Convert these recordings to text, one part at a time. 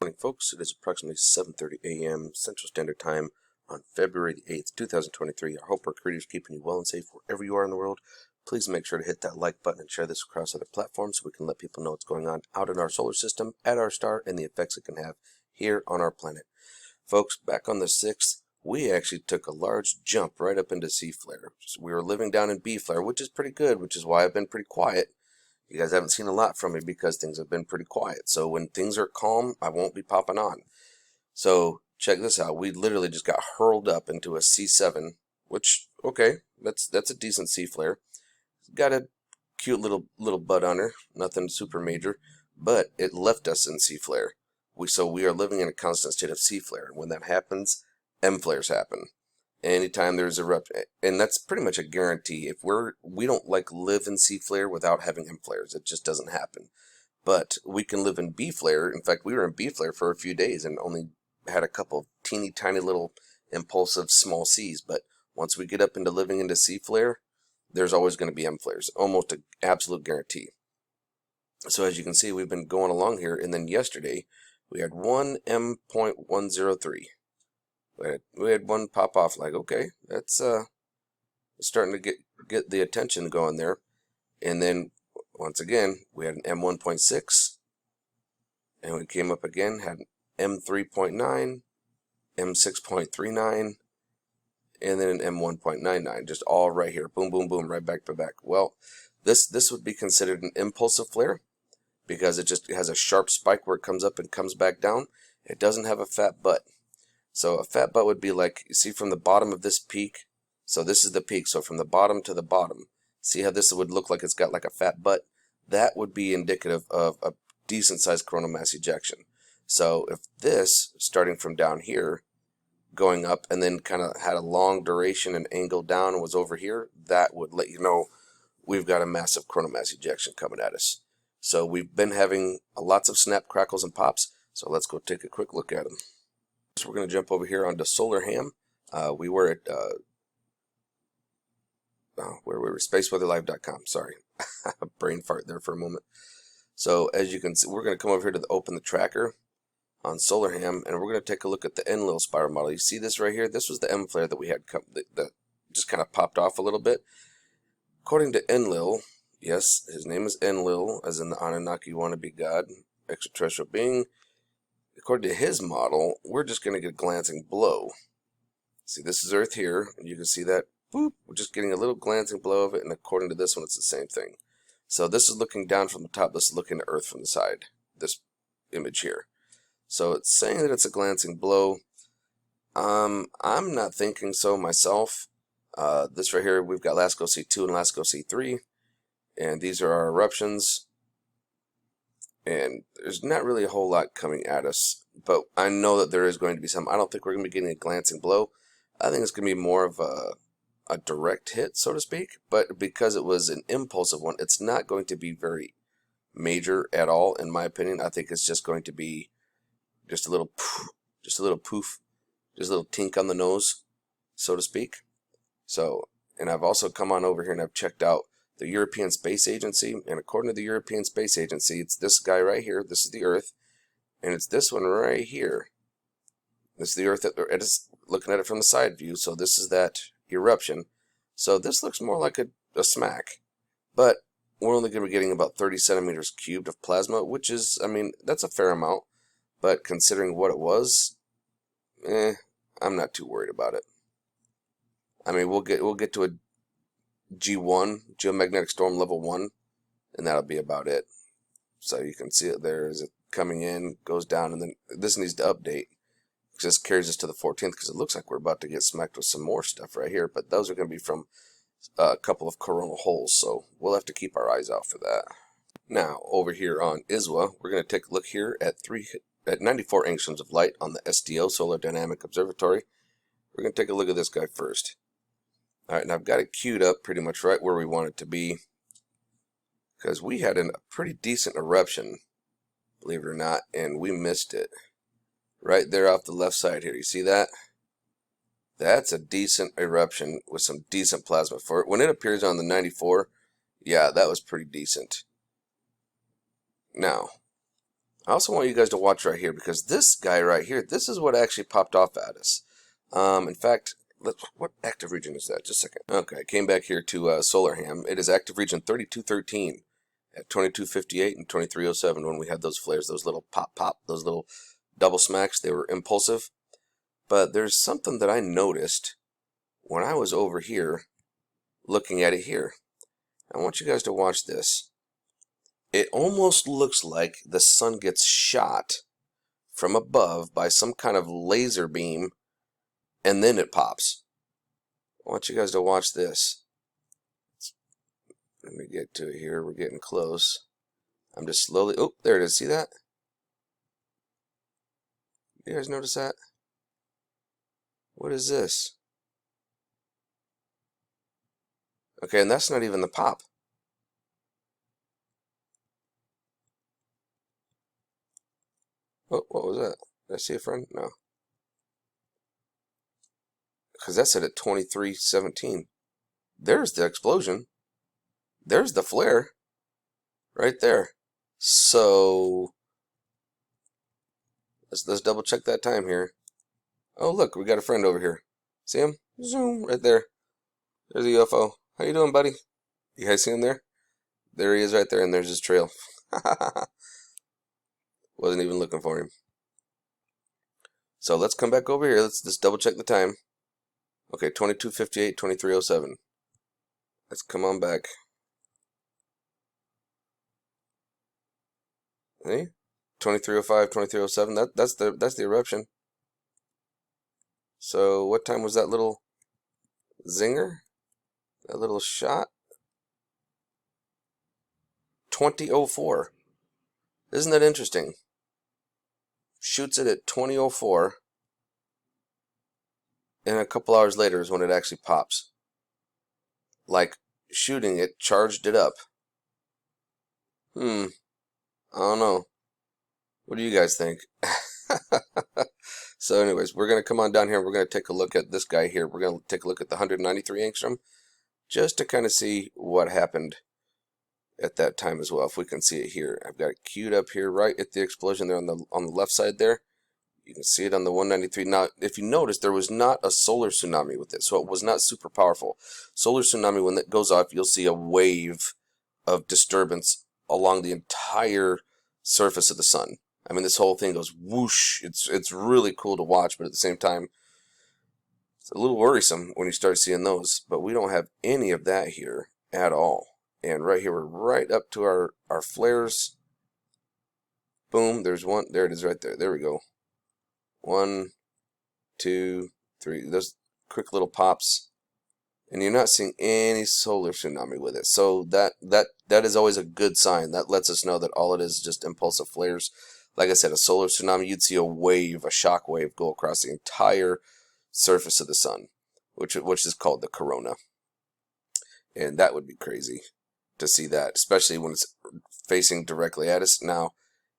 Morning, folks. It is approximately 7:30 a.m. Central Standard Time on February the 8th, 2023. I hope our creators keeping you well and safe wherever you are in the world. Please make sure to hit that like button and share this across other platforms so we can let people know what's going on out in our solar system, at our star, and the effects it can have here on our planet. Folks, back on the 6th, we actually took a large jump right up into C flare. So we were living down in B flare, which is pretty good, which is why I've been pretty quiet. You guys haven't seen a lot from me because things have been pretty quiet. So when things are calm, I won't be popping on. So check this out. We literally just got hurled up into a C7, which, okay, that's a decent C flare. Got a cute little butt on her, nothing super major, but it left us in C flare. So we are living in a constant state of C flare. When that happens, M flares happen. Anytime there's a and that's pretty much a guarantee. If we don't live in C flare without having M flares. It just doesn't happen. But we can live in B flare. In fact, we were in B flare for a few days and only had a couple of teeny tiny little impulsive small C's. But once we get up into living into C flare, there's always going to be M flares. Almost an absolute guarantee. So as you can see, we've been going along here, and then yesterday we had one M.103. We had one pop off, like, okay, that's starting to get the attention going there. And then once again we had an M1.6, and we came up again, had an M3.9, M6.39, and then an M1.99, just all right here, boom boom boom, right back to back. Well, this would be considered an impulsive flare because it just has a sharp spike where it comes up and comes back down. It doesn't have a fat butt. So a fat butt would be like, you see from the bottom of this peak, so this is the peak, so from the bottom to the bottom, see how this would look like it's got like a fat butt? That would be indicative of a decent sized coronal mass ejection. So if this, starting from down here, going up and then kind of had a long duration and angle down and was over here, that would let you know we've got a massive coronal mass ejection coming at us. So we've been having lots of snap, crackles, and pops, so let's go take a quick look at them. So we're going to jump over here onto Solar Ham. We were at where we were, spaceweatherlive.com. Sorry, brain fart there for a moment. So as you can see, we're going to come over here to open the tracker on Solar Ham, and we're going to take a look at the Enlil spiral model. You see this right here? This was the M flare that we had that just kind of popped off a little bit. According to Enlil, yes, his name is Enlil, as in the Anunnaki wannabe god, extraterrestrial being. According to his model, we're just going to get a glancing blow. See, this is Earth here, and you can see that, boop, we're just getting a little glancing blow of it, and according to this one, it's the same thing. So this is looking down from the top, this is looking at Earth from the side, this image here. So it's saying that it's a glancing blow. I'm not thinking so myself. This right here, we've got Lascaux C2 and Lascaux C3, and these are our eruptions. And there's not really a whole lot coming at us, but I know that there is going to be some. I don't think we're going to be getting a glancing blow. I think it's going to be more of a direct hit, so to speak, but because it was an impulsive one, it's not going to be very major at all, in my opinion. I think it's just going to be just a little poof, just a little tink on the nose, so to speak. So, and I've also come on over here and I've checked out the European Space Agency, and according to the European Space Agency, it's this guy right here. This is the Earth, and it's this one right here. This is the Earth that it's looking at it from the side view, so this is that eruption. So this looks more like a smack, but we're only going to be getting about 30 centimeters cubed of plasma, which is, I mean, that's a fair amount, but considering what it was, I'm not too worried about it. I mean, we'll get to a G1, geomagnetic storm level 1, and that'll be about it. So you can see it there as it coming in, goes down, and then this needs to update. This carries us to the 14th because it looks like we're about to get smacked with some more stuff right here, but those are going to be from a couple of coronal holes, so we'll have to keep our eyes out for that. Now, over here on ISWA, we're going to take a look here at 94 angstroms of light on the SDO, Solar Dynamic Observatory. We're going to take a look at this guy first. Alright, and I've got it queued up pretty much right where we want it to be, because we had a pretty decent eruption, believe it or not, and we missed it. Right there off the left side here, you see that? That's a decent eruption with some decent plasma for it. When it appears on the 94, yeah, that was pretty decent. Now, I also want you guys to watch right here, because this guy right here, this is what actually popped off at us. In fact, what active region is that? Just a second. Okay, I came back here to Solar Ham. It is active region 3213 at 2258 and 2307 when we had those flares, those little pop, those little double smacks. They were impulsive. But there's something that I noticed when I was over here looking at it here. I want you guys to watch this. It almost looks like the sun gets shot from above by some kind of laser beam, and then it pops. I want you guys to watch this. Let me get to it here. We're getting close. I'm just slowly... Oh, there it is. See that? You guys notice that? What is this? Okay, and that's not even the pop. Oh, what was that? Did I see a friend? No. Because that's at 2317. There's the explosion. There's the flare. Right there. So, let's double check that time here. Oh, look, we got a friend over here. See him? Zoom, right there. There's a UFO. How you doing, buddy? You guys see him there? There he is right there, and there's his trail. Wasn't even looking for him. So let's come back over here. Let's just double check the time. Okay, 2258, 2307. Let's come on back. See? 2305, 2307. That's the eruption. So what time was that little zinger? That little shot? 2004. Isn't that interesting? Shoots it at 2004, and a couple hours later is when it actually pops. Like shooting it, charged it up. I don't know. What do you guys think? So anyways, we're going to come on down here. We're going to take a look at this guy here. We're going to take a look at the 193 angstrom just to kind of see what happened at that time as well. If we can see it here. I've got it queued up here right at the explosion there on the left side there. You can see it on the 193. Now, if you notice, there was not a solar tsunami with it, so it was not super powerful. Solar tsunami, when it goes off, you'll see a wave of disturbance along the entire surface of the sun. I mean, this whole thing goes whoosh. It's really cool to watch, but at the same time, it's a little worrisome when you start seeing those. But we don't have any of that here at all. And right here, we're right up to our flares. Boom, there's one. There it is right there. There we go. 1, 2, 3. Those quick little pops. And you're not seeing any solar tsunami with it. So that is always a good sign. That lets us know that all it is just impulsive flares. Like I said, a solar tsunami, you'd see a wave, a shock wave go across the entire surface of the sun, which is called the corona. And that would be crazy to see that, especially when it's facing directly at us. Now,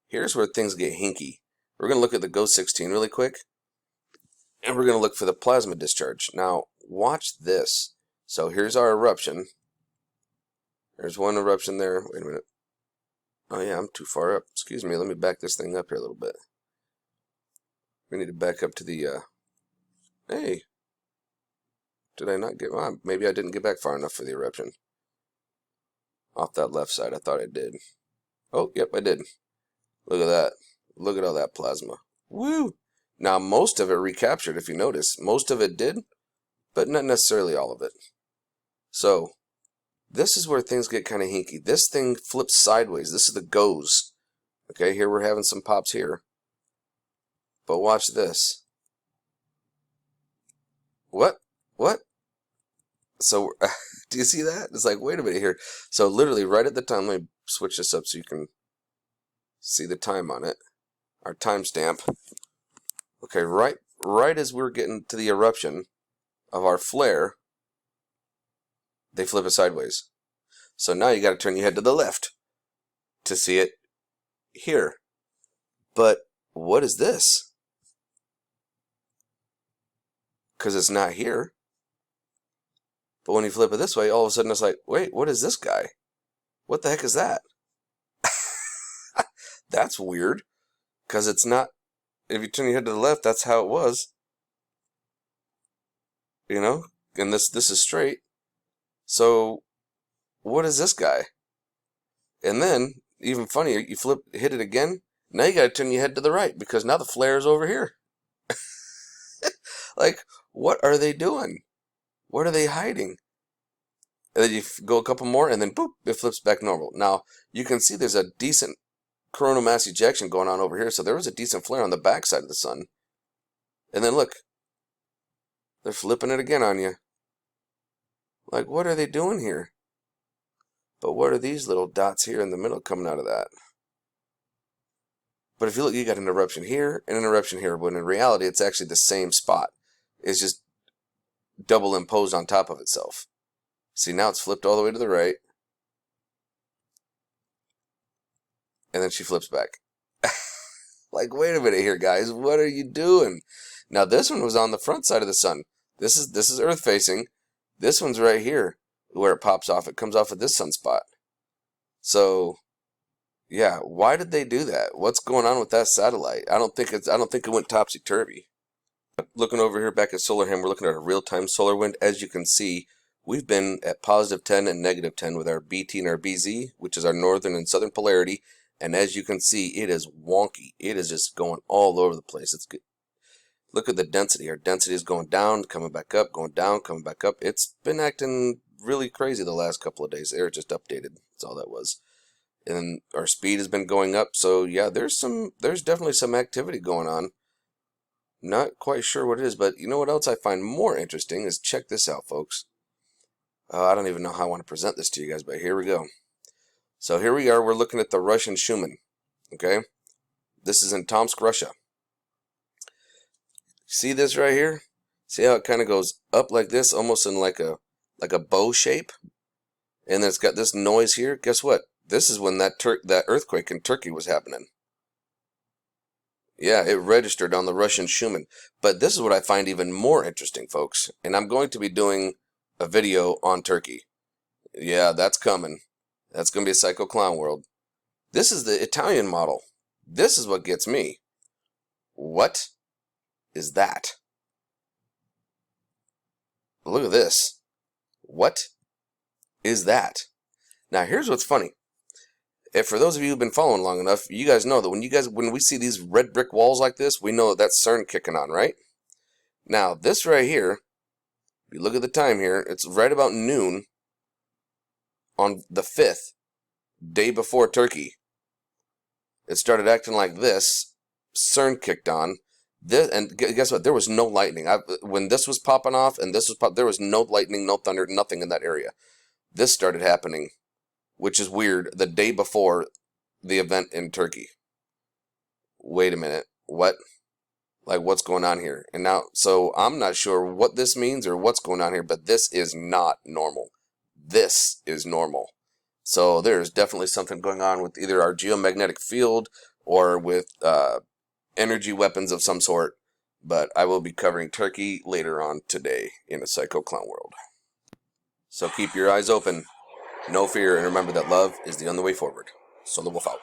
here's where things get hinky. We're going to look at the GO-16 really quick, and we're going to look for the plasma discharge. Now, watch this. So here's our eruption. There's one eruption there. Wait a minute. Oh yeah, I'm too far up. Excuse me, let me back this thing up here a little bit. We need to back up to the, hey. Did I not get, well, maybe I didn't get back far enough for the eruption. Off that left side, I thought I did. Oh, yep, I did. Look at that. Look at all that plasma. Woo! Now, most of it recaptured, if you notice. Most of it did, but not necessarily all of it. So, this is where things get kind of hinky. This thing flips sideways. This is the goes. Okay, here we're having some pops here. But watch this. What? What? So, do you see that? It's like, wait a minute here. So, literally, right at the time, let me switch this up so you can see the time on it. Our timestamp. Okay, right as we're getting to the eruption of our flare, they flip it sideways. So now you got to turn your head to the left to see it here. But what is this? Because it's not here. But when you flip it this way, all of a sudden it's like, wait, what is this guy? What the heck is that? That's weird. Because it's not, if you turn your head to the left, that's how it was. You know? And this is straight. So, what is this guy? And then, even funnier, you hit it again. Now you gotta turn your head to the right because now the flare is over here. Like, what are they doing? What are they hiding? And then you go a couple more, and then boop, it flips back normal. Now, you can see there's a decent coronal mass ejection going on over here, so there was a decent flare on the back side of the sun. And then look, they're flipping it again on you. Like, what are they doing here? But what are these little dots here in the middle coming out of that? But if you look, you got an eruption here and an eruption here, when in reality, it's actually the same spot. It's just double imposed on top of itself. See, now it's flipped all the way to the right. And then she flips back. Like, wait a minute here, guys. What are you doing? Now, this one was on the front side of the sun. This is Earth facing. This one's right here where it pops off. It comes off at this sunspot. So, yeah, why did they do that? What's going on with that satellite? I don't think it went topsy-turvy. Looking over here back at SolarHam, we're looking at a real-time solar wind. As you can see, we've been at +10 and -10 with our BT and our BZ, which is our northern and southern polarity. And as you can see, it is wonky. It is just going all over the place. It's good. Look at the density. Our density is going down, coming back up, going down, coming back up. It's been acting really crazy the last couple of days. Air just updated. That's all that was. And our speed has been going up. So yeah, there's definitely some activity going on. Not quite sure what it is, but you know what else I find more interesting is, check this out, folks. I don't even know how I want to present this to you guys, but here we go. So here we are. We're looking at the Russian Schumann. Okay, this is in Tomsk, Russia. See this right here? See how it kind of goes up like this, almost in like a bow shape, and then it's got this noise here. Guess what? This is when that earthquake in Turkey was happening. Yeah, it registered on the Russian Schumann. But this is what I find even more interesting, folks. And I'm going to be doing a video on Turkey. Yeah, that's coming. That's going to be a Psycho Clown World. This is the Italian model. This is what gets me. What is that? Look at this. What is that? Now, here's what's funny. If for those of you who've been following long enough, you guys know that when we see these red brick walls like this, we know that that's CERN kicking on, right? Now, this right here, if you look at the time here, it's right about noon on the 5th, day before Turkey. It started acting like this. CERN kicked on. And guess what? There was no lightning. When this was popping off and this was there was no lightning, no thunder, nothing in that area. This started happening, which is weird, the day before the event in Turkey. Wait a minute. What? Like, what's going on here? And now, so I'm not sure what this means or what's going on here, but this is not normal. This is normal. So there's definitely something going on with either our geomagnetic field or with energy weapons of some sort. But I will be covering Turkey later on today in a Psycho Clown World. So keep your eyes open. No fear, and remember that love is the only way forward. Solar Wolf out.